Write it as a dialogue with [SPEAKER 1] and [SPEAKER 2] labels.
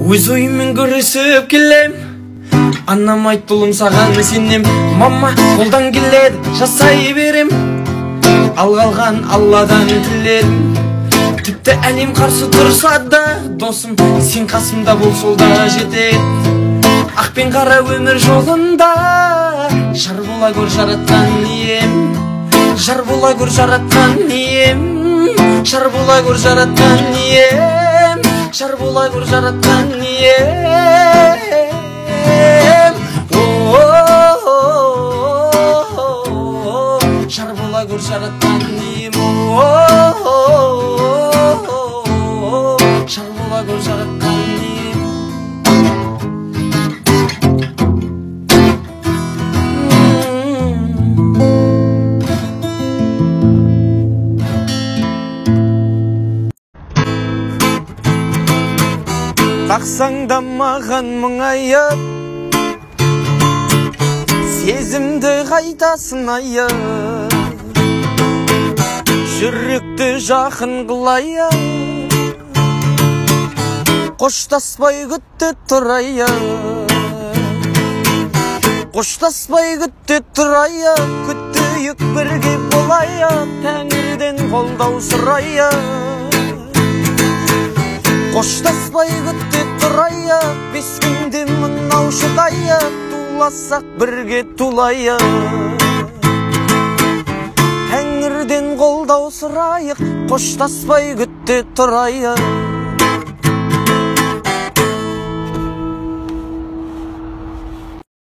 [SPEAKER 1] Өз ойыммен көрісіп келем, анам айттылым саған сенем. Мама қолдан келеді жасай берем, ал қалған алладан тіледім. Тіпті әлем қарсы тұрса да, досым сен қасымда бол, солда жетеді. Ақ пен қара өмір жолында жар бола көр жаратқан ием, жар бола көр жаратқан ием, жар бола көр жаратқан ием, жар бола көр жаратқан ием. Жар бола көр жаратқан ием, жар бола көр жаратқан ием. Тақсаң да маған мұңайып, сезімді қайта сынайып, жүректі жақын қылайып, қоштаспай күтті тұрайып, қоштаспай күтті тұрайып, күттейік бірге болайық, тәңірден қолдау сұрайық. Қоштаспай күтті тұрайық, бес күнде мынау шыдайық, туласақ бірге тулайық. Тәңірден қолдау сұрайық, қоштаспай күтті тұрайық.